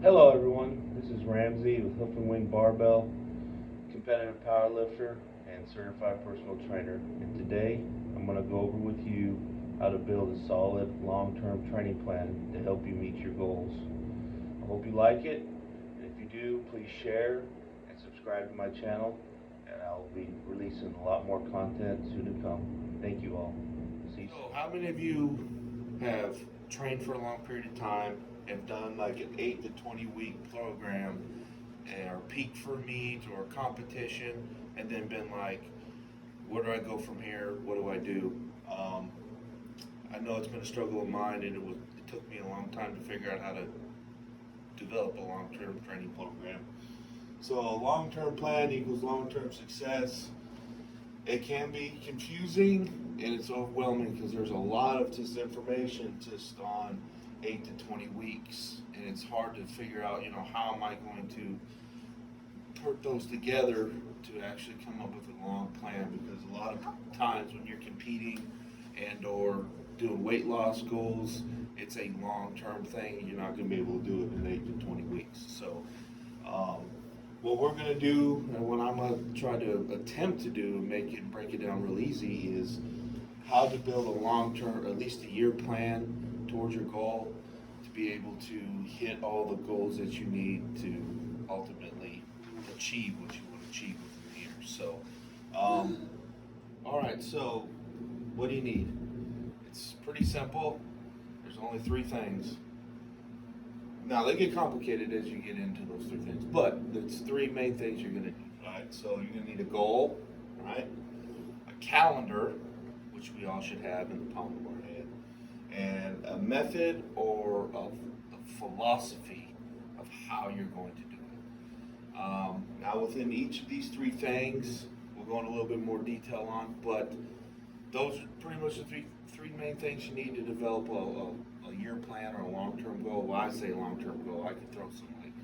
Hello everyone, this is Ramsey with Hoof and Wing Barbell, competitive powerlifter and certified personal trainer. And today I'm going to go over with you how to build a solid long-term training plan to help you meet your goals. I hope you like it, and if you do, please share and subscribe to my channel, and I'll be releasing a lot more content soon to come. Thank you all. See you soon. So, how many of you have trained for a long period of time, have done like an 8 to 20 week program, or peaked for a meet or a competition, and then been like, where do I go from here? What do I do? I know it's been a struggle of mine, and it took me a long time to figure out how to develop a long-term training program. So, a long-term plan equals long-term success. It can be confusing and it's overwhelming because there's a lot of just information just on 8 to 20 weeks, and it's hard to figure out, how am I going to put those together to actually come up with a long plan, because a lot of times when you're competing and or doing weight loss goals, it's a long-term thing and you're not going to be able to do it in 8 to 20 weeks. So what we're going to do, and what I'm going to try to attempt to do, break it down real easy, is how to build a long-term, at least a year plan towards your goal to be able to hit all the goals that you need to ultimately achieve what you want to achieve within the year. So, all right, so what do you need? It's pretty simple. There's only three things. Now, they get complicated as you get into those three things, but there's three main things you're going to need, right? So you're going to need a goal, right? A calendar, which we all should have in the palm of our hand, and a method or a philosophy of how you're going to do it. Now, within each of these three things, we'll go into a little bit more detail on, but those are pretty much the three main things you need to develop a year plan or a long-term goal. Well, I say long-term goal. I could throw some like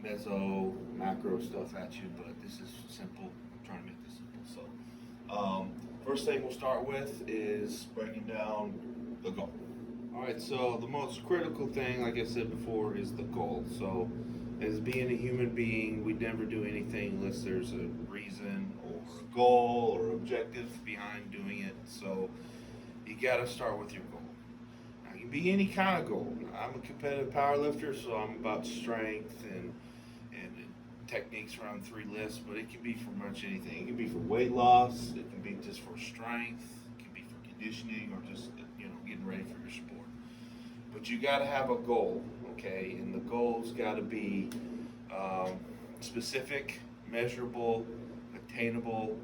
meso, macro stuff at you, but this is simple. I'm trying to make this simple. So, first thing we'll start with is breaking down the goal. All right, so the most critical thing, like I said before, is the goal. So, as being a human being, we never do anything unless there's a reason or a goal or objective behind doing it. So, you got to start with your goal. Now, it can be any kind of goal. I'm a competitive powerlifter, so I'm about strength and techniques around 3 lifts, but it can be for much anything. It can be for weight loss, it can be just for strength, it can be for conditioning, or just getting ready for your sport. But you got to have a goal, okay? And the goal's got to be specific, measurable, attainable,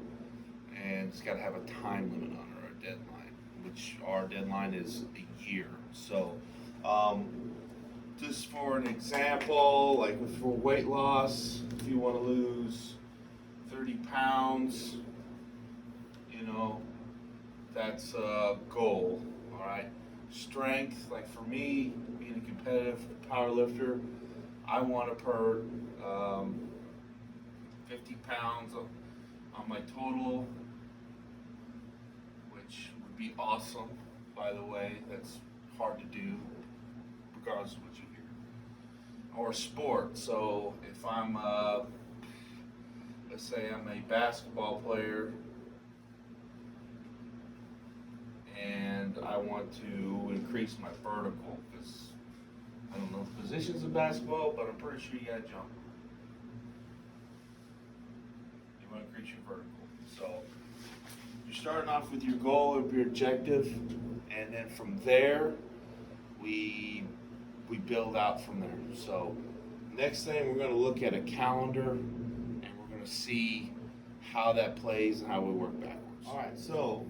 and it's got to have a time limit on it, or a deadline, which our deadline is a year. So, just for an example, like for weight loss, if you want to lose 30 pounds, that's a goal, all right? Strength, like for me, being a competitive power lifter, I want to put 50 pounds on my total, which would be awesome, by the way. That's hard to do, regardless of what you hear. Or sport. So if I'm, let's say I'm a basketball player and I want to increase my vertical, because I don't know the positions of basketball, but I'm pretty sure you gotta jump. You want to increase your vertical. So you're starting off with your goal or your objective, and then from there, we build out from there. So next thing, we're going to look at a calendar, and we're going to see how that plays and how we work backwards. All right, so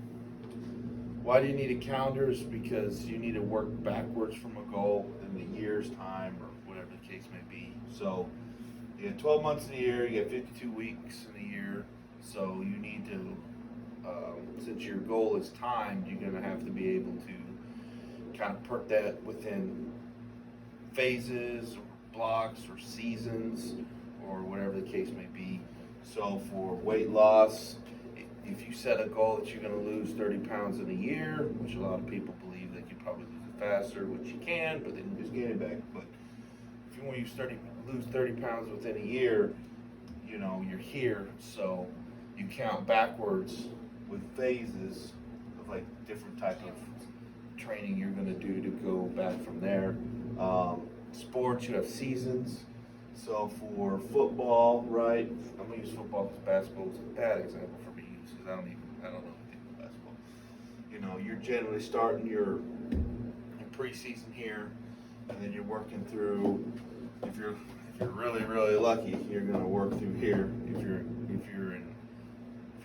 why do you need a calendar? Is because you need to work backwards from a goal in the year's time, or whatever the case may be. So you got 12 months in a year, you got 52 weeks in a year, so you need to, since your goal is timed, you're going to have to be able to kind of put that within phases, or blocks, or seasons, or whatever the case may be. So for weight loss, if you set a goal that you're going to lose 30 pounds in a year, which a lot of people believe they could probably lose it faster, which you can, but then you just gain it back. But if you want to lose 30 pounds within a year, you know, you're here. So you count backwards with phases of like different type of training you're going to do to go back from there. Sports, you have seasons. So for football, right? I'm gonna use football because basketball is a bad example for me because I don't know anything about basketball. You know, you're generally starting your preseason here, and then you're working through. If you're really lucky, you're gonna work through here. If you're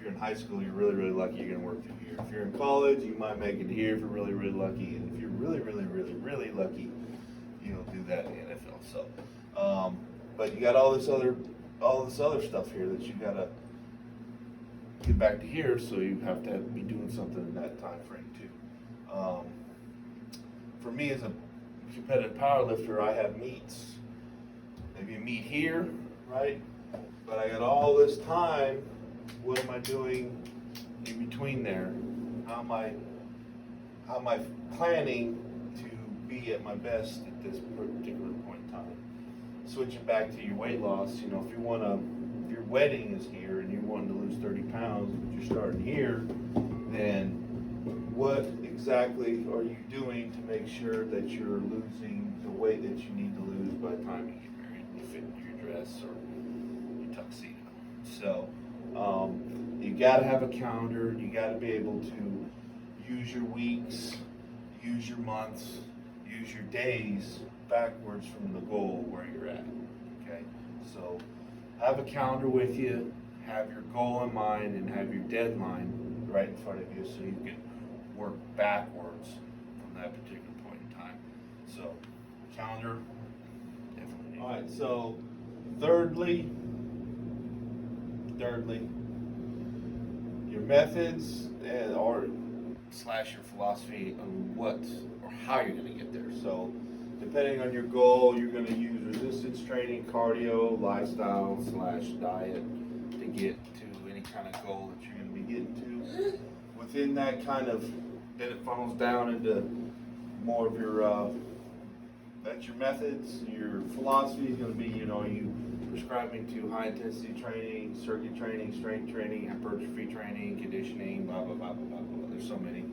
in high school, you're really lucky, you're gonna work through here. If you're in college, you might make it here if you're really lucky, and if you're really lucky, you'll do that in the NFL. So, but you got all this other stuff here that you gotta get back to here, so you have to be doing something in that time frame too. For me as a competitive powerlifter, I have meets. Maybe a meet here, right? But I got all this time. What am I doing in between there? How am I planning to be at my best at this particular point in time? Switching back to your weight loss, you know, if your wedding is here and you're wanting to lose 30 pounds, but you're starting here, then what exactly are you doing to make sure that you're losing the weight that you need to lose by the time you get married and you fit into your dress or your tuxedo? So you got to have a calendar. You got to be able to use your weeks, use your months, use your days backwards from the goal where you're at. Okay, so have a calendar with you, have your goal in mind, and have your deadline right in front of you so you can work backwards from that particular point in time. So calendar, definitely. All right, so thirdly, your methods or / your philosophy on what or how you're going to get there. So depending on your goal, you're going to use resistance training, cardio, lifestyle / diet to get to any kind of goal that you're going to be getting to. Within that kind of, then it funnels down into more of your, that's your methods. Your philosophy is going to be, you know, you prescribing to high intensity training, circuit training, strength training, hypertrophy training, conditioning, blah, blah, blah, blah, blah, blah. There's so many.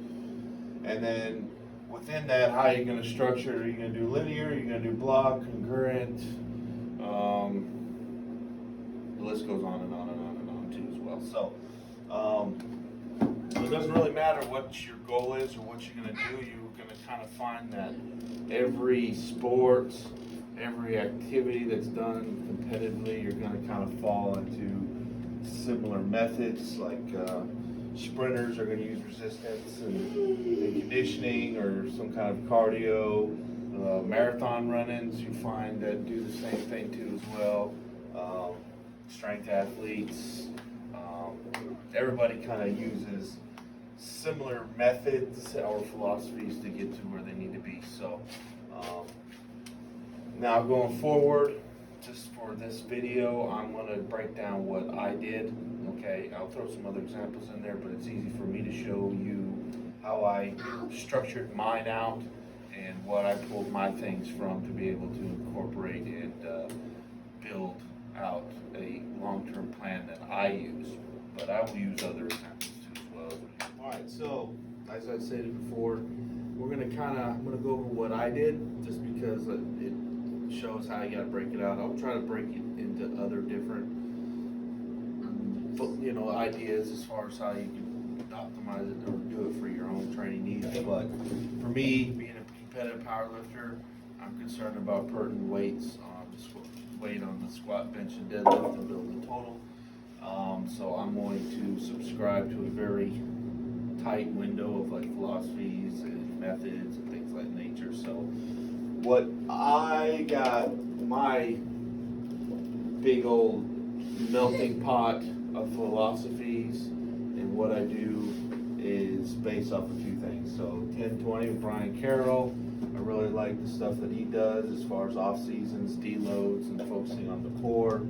And then within that, how are you going to structure? Are you going to do linear? Are you going to do block, concurrent? The list goes on and on and on and on too as well. So it doesn't really matter what your goal is or what you're going to do. You're going to kind of find that every sport, every activity that's done competitively, you're going to kind of fall into similar methods. Like sprinters are going to use resistance and conditioning or some kind of cardio. Marathon run-ins you find that do the same thing too as well. Strength athletes, everybody kind of uses similar methods or philosophies to get to where they need to be. So now going forward, just for this video, I'm going to break down what I did. Okay, I'll throw some other examples in there, but it's easy for me to show you how I structured mine out and what I pulled my things from to be able to incorporate and build out a long-term plan that I use. But I will use other examples too as well. All right, so as I stated before, I'm going to go over what I did just because it shows how you got to break it out. I'll try to break it into other different, you know, ideas as far as how you can optimize it or do it for your own training needs. But for me, being a competitive powerlifter, I'm concerned about putting weights on the squat, bench, and deadlift and building total. So I'm going to subscribe to a very tight window of like philosophies and methods and things like nature. So what I got, my big old melting pot of philosophies and what I do is based off a few things. So 10-20 with Brian Carroll. I really like the stuff that he does as far as off seasons, deloads, and focusing on the core.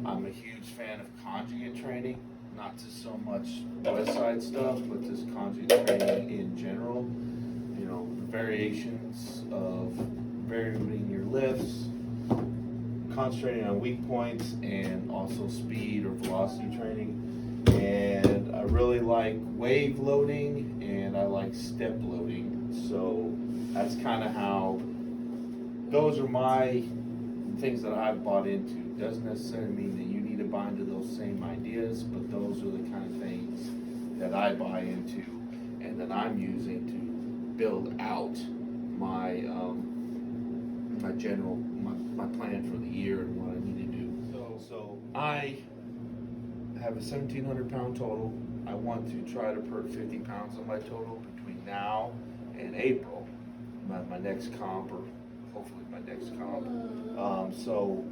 I'm a huge fan of conjugate training, not just so much west side stuff, but just conjugate training in general. You know, the variations of varying your lifts, concentrating on weak points and also speed or velocity training. And I really like wave loading and I like step loading. So that's kind of how, those are my things that I've bought into. Doesn't necessarily mean that you need to buy into those same ideas, but those are the kind of things that I buy into and that I'm using to build out my my plan for the year and what I need to do. So I have a 1,700 pound total. I want to try to put 50 pounds on my total between now and April, my next comp, or hopefully my next comp. So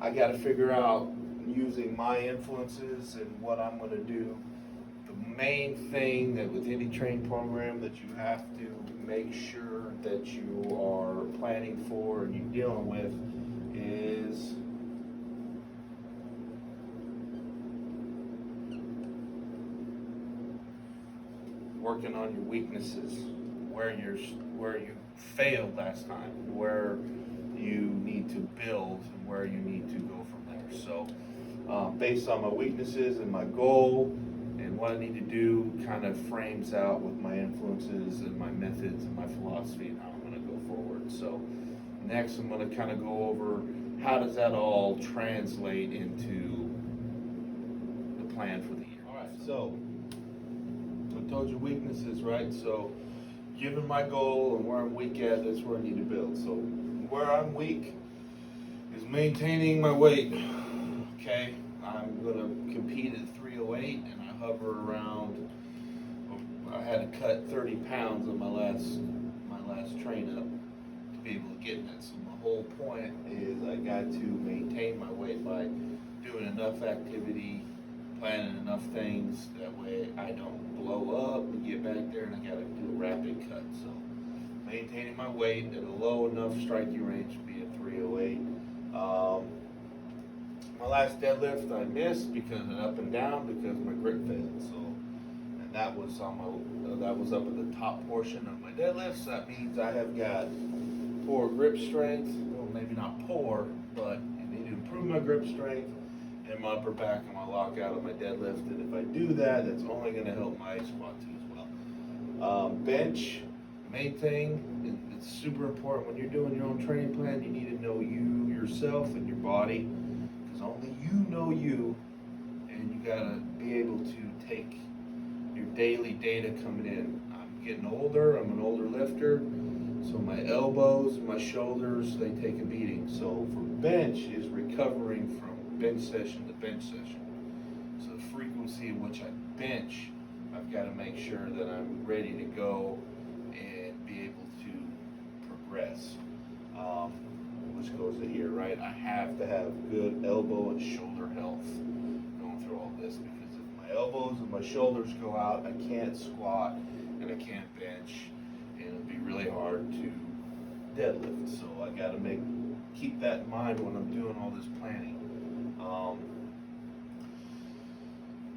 I got to figure out, using my influences and what I'm going to do. The main thing that with any training program that you have to make sure that you are planning for and you're dealing with is working on your weaknesses, where you failed last time, where you need to build, and where you need to go from there. So based on my weaknesses and my goal and what I need to do, kind of frames out with my influences and my methods and my philosophy and how I'm going to go forward. So next I'm going to kind of go over how does that all translate into the plan for the year. All right, so I told you weaknesses, right? So given my goal and where I'm weak at, that's where I need to build. So where I'm weak is maintaining my weight. Okay, I'm going to compete at 308 and I hover around, I had to cut 30 pounds on my last train up to be able to get that. So my whole point is I got to maintain my weight by doing enough activity, planning enough things, that way I don't blow up and get back there and I gotta do a rapid cut. So maintaining my weight at a low enough striking range to be at 308. My last deadlift I missed because of up and down because my grip failed. So, and that was up at the top portion of my deadlifts. That means I have got poor grip strength. Well, maybe not poor, but I need to improve my grip strength and my upper back and my lockout of my deadlift. And if I do that, that's only going to help my squat too as well. Bench, main thing, it's super important when you're doing your own training plan. You need to know you, yourself, and your body, because only you know you, and you got to be able to take your daily data coming in. I'm getting older, I'm an older lifter, so my elbows, my shoulders, they take a beating. So for bench is recovering from bench session to bench session. So the frequency in which I bench, I've got to make sure that I'm ready to go and be able to progress. Which goes to here, right? I have to have good elbow and shoulder health going through all this, because if my elbows and my shoulders go out, I can't squat and I can't bench, and it'll be really hard to deadlift. So I got to keep that in mind when I'm doing all this planning.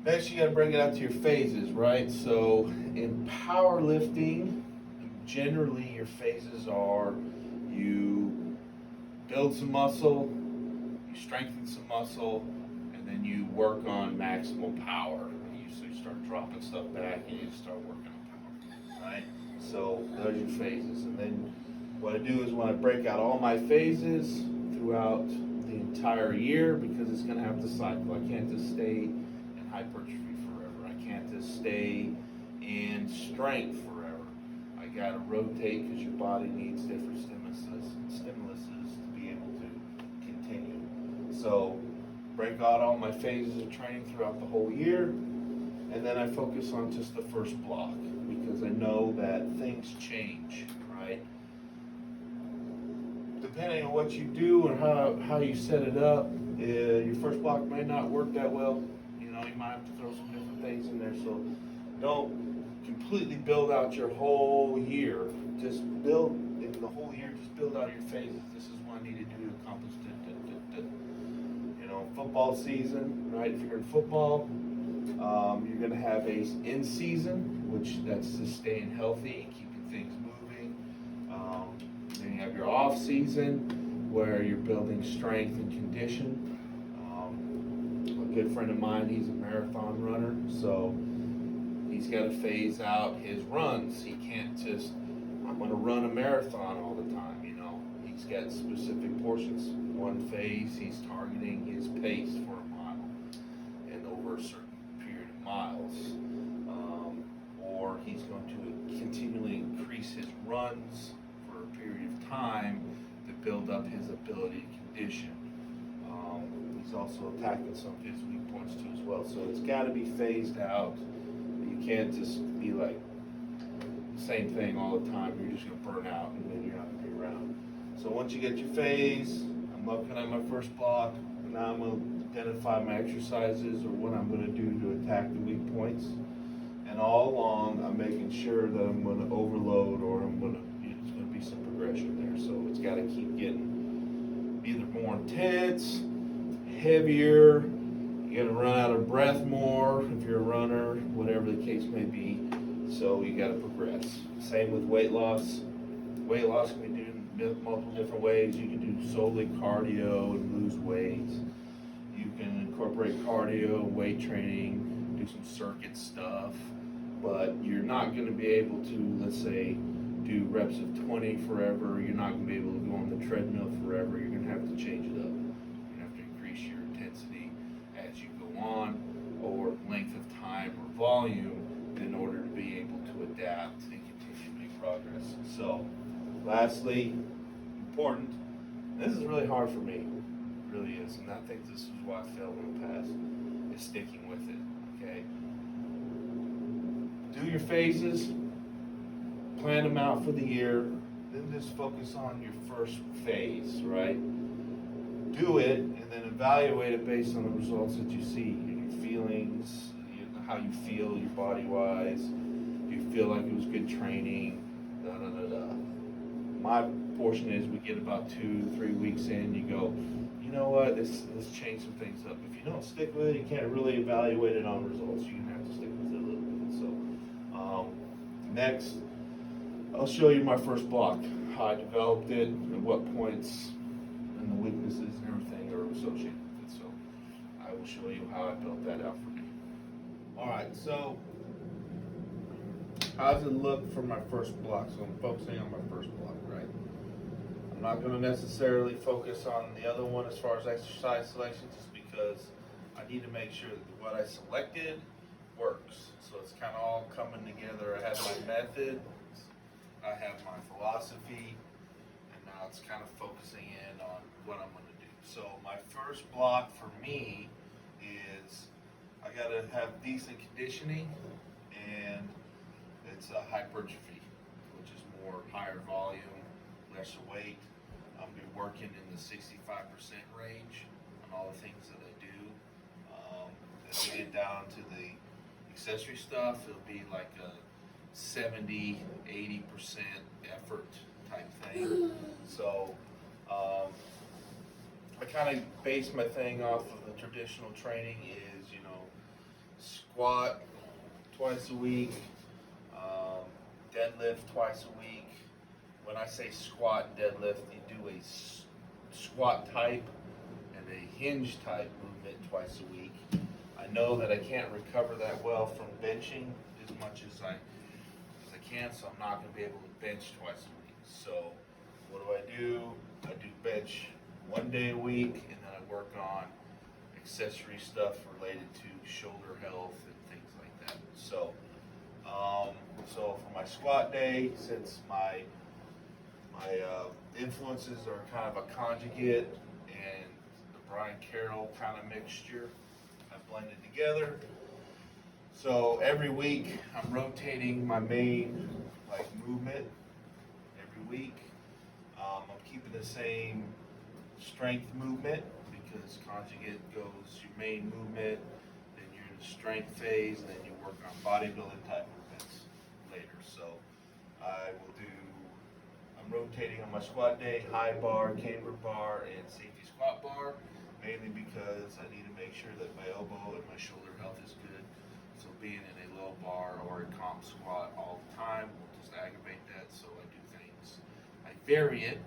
Next, you got to bring it out to your phases, right? So in powerlifting, generally your phases are you build some muscle, you strengthen some muscle, and then you work on maximum power. So you start dropping stuff back and you start working on power, right? So those are your phases. And then what I do is when I break out all my phases throughout the entire year, because it's going to have to cycle. I can't just stay in hypertrophy forever. I can't just stay in strength forever. I got to rotate, because your body needs different stimuluses to be able to continue. So break out all my phases of training throughout the whole year, and then I focus on just the first block, because I know that things change, right? Depending on what you do and how you set it up, your first block may not work that well. You know, you might have to throw some different things in there. So don't completely build out your whole year. Just build in the whole year. Just build out your phases. This is what I need to do to accomplish that. You know, football season, right? If you're in football, you're going to have a in season, which that's just staying healthy, keeping things moving. Then you have your off season, where you're building strength and condition. A good friend of mine, he's a marathon runner, so he's got to phase out his runs. He can't just, I'm going to run a marathon all the time, you know. He's got specific portions. One phase, he's targeting his pace for a mile and over a certain period of miles. Or he's going to continually increase his runs for a period of time to build up his ability to condition. He's also attacking some of his weak points too as well. So it's got to be phased out. You can't just be like the same thing all the time. You're just going to burn out and then you're not going to be around. So once you get your phase, I'm looking at my first block. And now I'm going to identify my exercises or what I'm going to do to attack the weak points. And all along, I'm making sure that I'm going to overload or there's going to be some progression there. So it's got to keep getting either more intense, heavier, you got to run out of breath more if you're a runner, whatever the case may be. So you got to progress. Same with weight loss. Weight loss can be done in multiple different ways. You can do solely cardio and lose weight. You can incorporate cardio, weight training, do some circuit stuff. But you're not going to be able to, let's say, do reps of 20 forever. You're not going to be able to go on the treadmill forever. You're going to have to change it up. You're going to have to increase your intensity as you go on, or length of time or volume in order to be able to adapt and continue to make progress. So, lastly, important, this is really hard for me. It really is. And I think this is why I failed in the past, is sticking with it. Okay? Do your phases, plan them out for the year, then just focus on your first phase, right? Do it, and then evaluate it based on the results that you see, your feelings, how you feel, your body-wise. Do you feel like it was good training? My portion is we get about 2-3 weeks in, you go, you know what, let's change some things up. If you don't stick with it, you can't really evaluate it on results. You're going to have to stick with it a little bit. So, next, I'll show you my first block, how I developed it, and what points and the weaknesses and everything are associated with it. So, I will show you how I built that out for me. Alright, so, how does it look for my first block? So I'm focusing on my first block, right? I'm not going to necessarily focus on the other one as far as exercise selection, just because I need to make sure that what I selected works. So it's kind of all coming together. I have my method, I have my philosophy, and now it's kind of focusing in on what I'm going to do. So my first block for me is I got to have decent conditioning, and it's a hypertrophy, which is more higher volume, lesser weight. I'm going to be working in the 65% range on all the things that I do. As we get down to the accessory stuff, it'll be like a 70-80% effort type thing. So I kind of base my thing off of the traditional training is, you know, squat twice a week, deadlift twice a week. When I say squat and deadlift, you do a squat type and a hinge type movement twice a week. I know that I can't recover that well from benching as much as I can, so I'm not going to be able to bench twice a week. So what do? I do bench 1 day a week, and then I work on accessory stuff related to shoulder health and things like that. So so for my squat day, since my influences are kind of a conjugate and the Brian Carroll kind of mixture, I blended together. So every week I'm rotating my main movement every week. I'm keeping the same strength movement because conjugate goes your main movement, then you're in the strength phase, and then you work on bodybuilding type movements later. So I'm rotating on my squat day, high bar, camber bar, and safety squat bar, mainly because I need to make sure that my elbow and my shoulder health is good. So being in a low bar or a comp squat all the time will just aggravate that, so I do things, I vary it.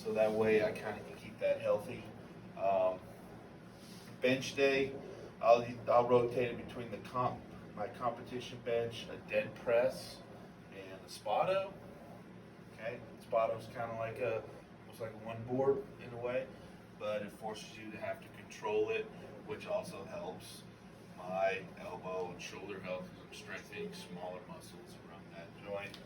so that way I kind of can keep that healthy. Um, Bench day, I'll rotate it between my competition bench, a dead press, and a Spotto. Okay, Spotto's kind of like almost like a one board in a way, but it forces you to have to control it, which also helps my elbow and shoulder health because I'm strengthening smaller muscles around that joint.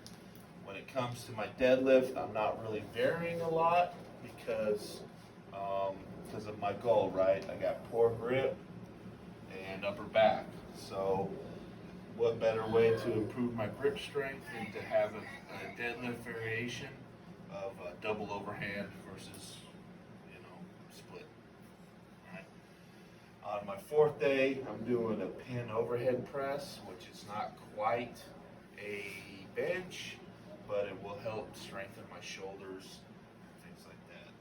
When it comes to my deadlift, I'm not really varying a lot because of my goal, right? I got poor grip and upper back. So what better way to improve my grip strength than to have a deadlift variation of a double overhand versus, split. All right. On my fourth day, I'm doing a pin overhead press, which is not quite a bench, but it will help strengthen my shoulders, things like that.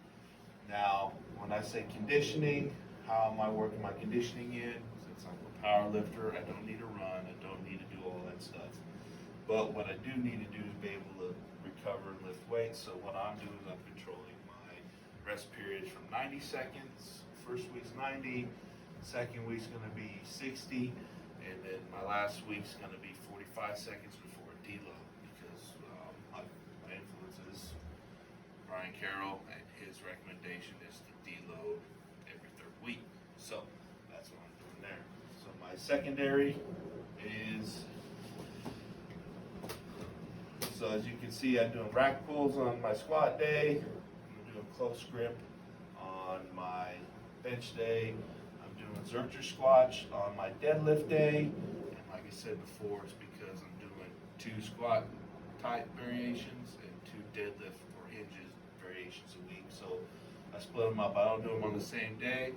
Now, when I say conditioning, how am I working my conditioning in? Since I'm a power lifter, I don't need to run, I don't need to do all that stuff. But what I do need to do is be able to recover and lift weights. So what I'm doing is I'm controlling my rest periods from 90 seconds. First week's 90, second week's gonna be 60, and then my last week's gonna be 45 seconds before a deload because my influences Brian Carroll, and his recommendation is to deload every third week. So that's what I'm doing there. So my secondary is, so as you can see, I'm doing rack pulls on my squat day. I'm doing close grip on my bench day. I'm doing Zercher squats on my deadlift day. And like I said before, it's because I'm doing 2 squat type variations and 2 deadlift or hinges variations a week. So I split them up. I don't do them on the same day.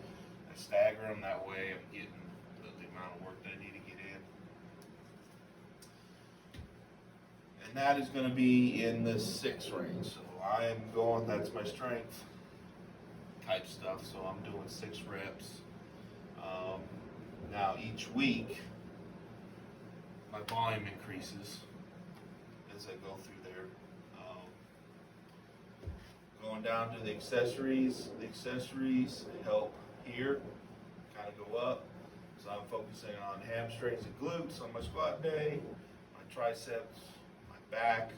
I stagger them, that way I'm getting the amount of work that I need to get in. And that is going to be in the 6 range. So I am going, that's my strength type stuff. So I'm doing 6 reps. Now each week, my volume increases as I go through there. Going down to the accessories help here, kind of go up. So I'm focusing on hamstrings and glutes on my squat day, my triceps, my back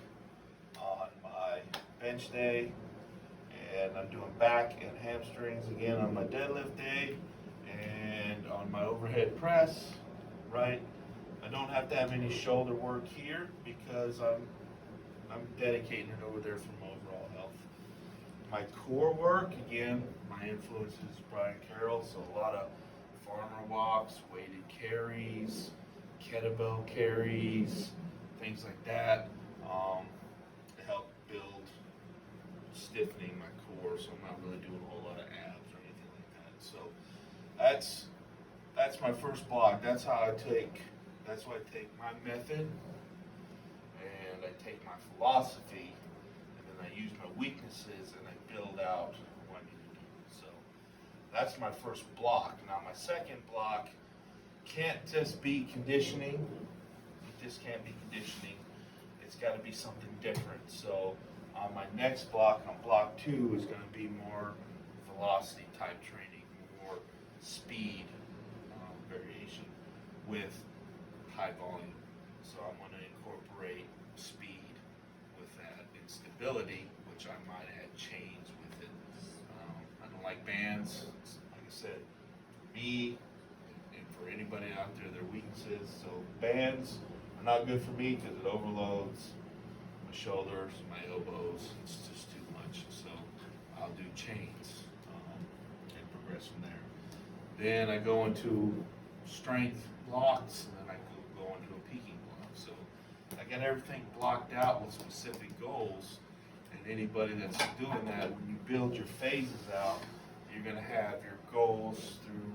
on my bench day, and I'm doing back and hamstrings again on my deadlift day, and on my overhead press, right? I don't have to have any shoulder work here because I'm dedicating it over there for my overall health. My core work, again, my influence is Brian Carroll, so a lot of farmer walks, weighted carries, kettlebell carries, things like that, to help build stiffening my core, so I'm not really doing a whole lot of abs or anything like that. So that's my first block. That's why I take my method and I take my philosophy, and then I use my weaknesses and I build out what I need to do. So that's my first block. Now my second block can't just be conditioning. It just can't be conditioning. It's got to be something different. So on my next block, on block 2, is going to be more velocity type training, more speed variation with high volume. So I'm going to incorporate speed with that and stability, which I might add chains with it. I don't like bands. Like I said, for me and for anybody out there, their weaknesses. So bands are not good for me because it overloads my shoulders, my elbows. It's just too much. So I'll do chains and progress from there. Then I go into strength blocks, and then I go into a peaking block. So I got everything blocked out with specific goals, and anybody that's doing that, when you build your phases out, you're going to have your goals through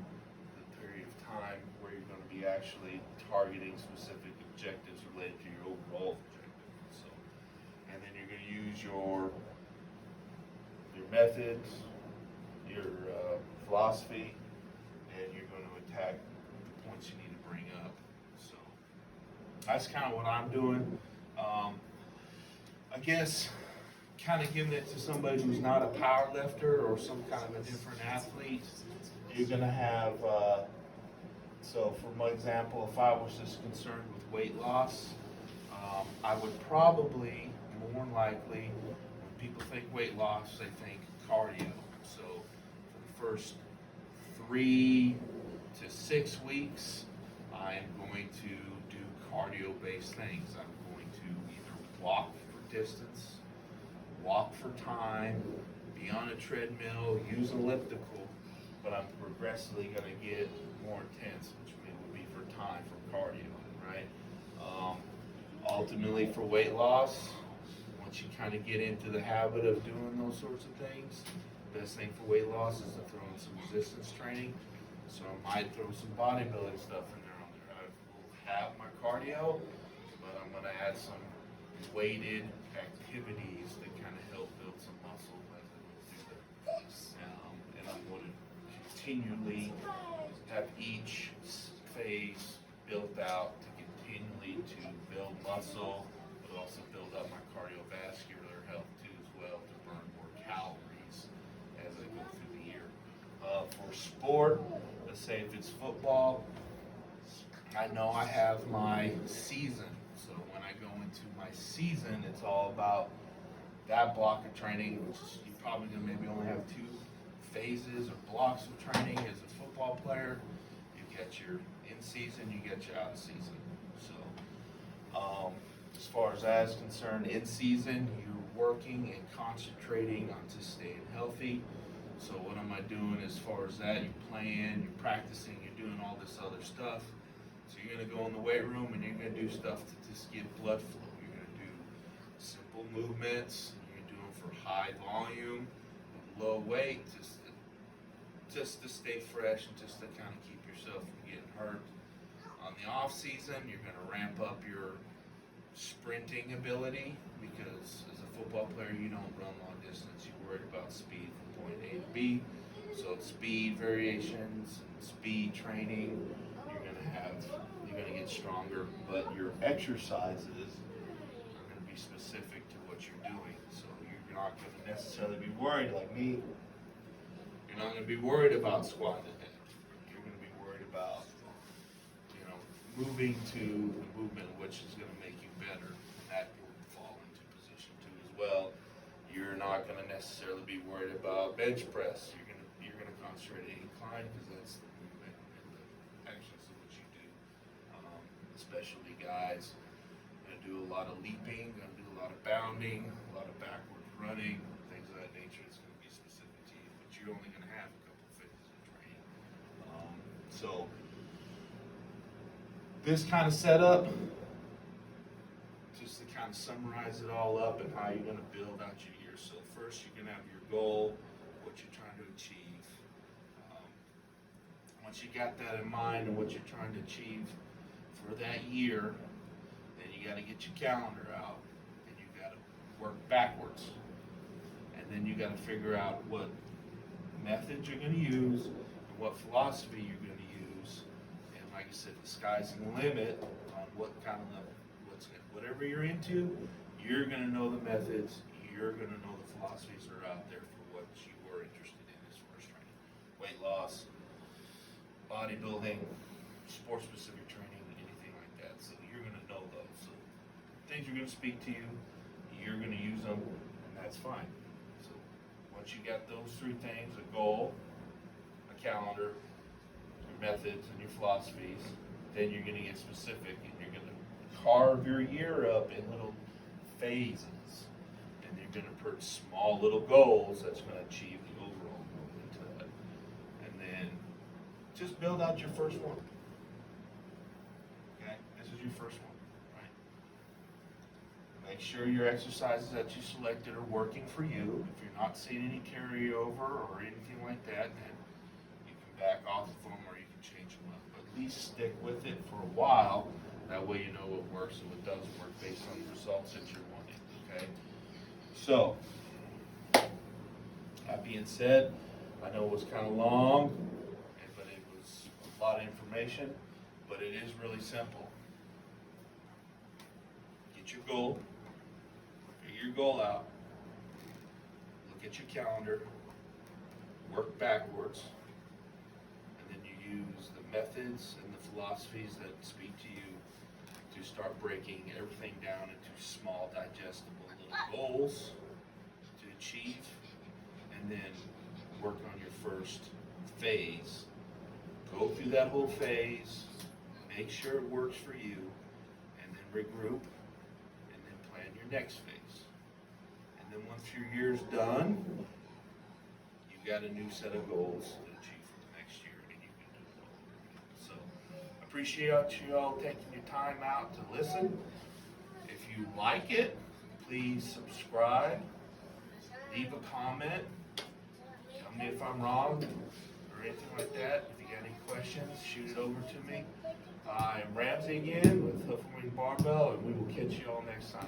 the period of time where you're going to be actually targeting specific objectives related to your overall objective. So, and then you're going to use your methods, your philosophy, and you're going to attack the points you need to bring up. So that's kind of what I'm doing. I guess kind of giving it to somebody who's not a power lifter or some kind of a different athlete, you're going to have, so for my example, if I was just concerned with weight loss, I would probably, more than likely, when people think weight loss, they think cardio. So for the first 3 to 6 weeks, I am going to do cardio-based things. I'm going to either walk for distance, walk for time, be on a treadmill, use elliptical, but I'm progressively going to get more intense, which would be for time, for cardio, right? Ultimately, for weight loss, once you kind of get into the habit of doing those sorts of things, the best thing for weight loss is to throw in some resistance training. So I might throw some bodybuilding stuff in there. I will have my cardio, but I'm going to add some weighted activities that kind of help build some muscle as I go through there. And I'm going to continually have each phase built out to continually to build muscle, but also build up my cardiovascular health too as well, to burn more calories as I go through the year. For sport, let's say if it's football, I know I have my season. So when I go into my season, it's all about that block of training, which is you probably gonna maybe only have 2 phases or blocks of training as a football player. You get your in season, you get your out season. So as far as that is concerned, in season, you're working and concentrating on just staying healthy. So what am I doing as far as that? You're playing, you're practicing, you're doing all this other stuff. So you're going to go in the weight room and you're going to do stuff to just get blood flow. You're going to do simple movements. You're going to do them for high volume, low weight, just to stay fresh and just to kind of keep yourself from getting hurt. On the off season, you're going to ramp up your sprinting ability, because as a football player, you don't run long distance. You're worried about speed from point A to B. So it's speed variations, speed training. You're going to get stronger, but your exercises are going to be specific to what you're doing. So you're not going to necessarily be worried, like me. You're not going to be worried about squatting a deck. You're going to be worried about, moving to the movement, which is going to make you better. That will fall into position too as well. You're not going to necessarily be worried about bench press. You're going to concentrate on incline, because that's the movement and the actions of what you do. Especially guys, going to do a lot of leaping, going to do a lot of bounding, a lot of backward running, things of that nature. It's going to be specific to you, but you're only going to have a couple phases of training. So this kind of setup, just to kind of summarize it all up and how you're going to build out your year. So first, you're going to have your goal, what you're trying to achieve. Once you got that in mind and what you're trying to achieve for that year, then you got to get your calendar out and you got to work backwards. And then you got to figure out what methods you're going to use and what philosophy you're going to use. And like I said, the sky's the limit on what kind of whatever you're into, you're going to know the methods, you're going to know the philosophies that are out there for what you are interested in as far as training. Weight loss, bodybuilding, sport-specific training, anything like that. So you're going to know those. So things are going to speak to you, you're going to use them, and that's fine. So once you got those 3 things, a goal, a calendar, your methods, and your philosophies, then you're going to get specific and you're going to carve your year up in little phases, and you're going to put small little goals that's going to achieve the overall goal into that. And then just build out your first one. Okay, this is your first one, right? Make sure your exercises that you selected are working for you. If you're not seeing any carryover or anything like that, then you can back off of them or you can change them up. But at least stick with it for a while. That way you know what works and what doesn't work based on the results that you're wanting, okay? So, that being said, I know it was kind of long, but it was a lot of information, but it is really simple. Get your goal, figure your goal out, at your calendar, work backwards, and then you use the methods and the philosophies that speak to you to start breaking everything down into small, digestible little goals to achieve, and then work on your first phase. Go through that whole phase, make sure it works for you, and then regroup, and then plan your next phase. And then once your year's done, you've got a new set of goals to achieve for the next year, and you can do it all over again. So, appreciate you all taking your time out to listen. If you like it, please subscribe, leave a comment, tell me if I'm wrong or anything like that. If you got any questions, shoot it over to me. I'm Ramsey again with Hoof and Wing Barbell, and we will catch you all next time.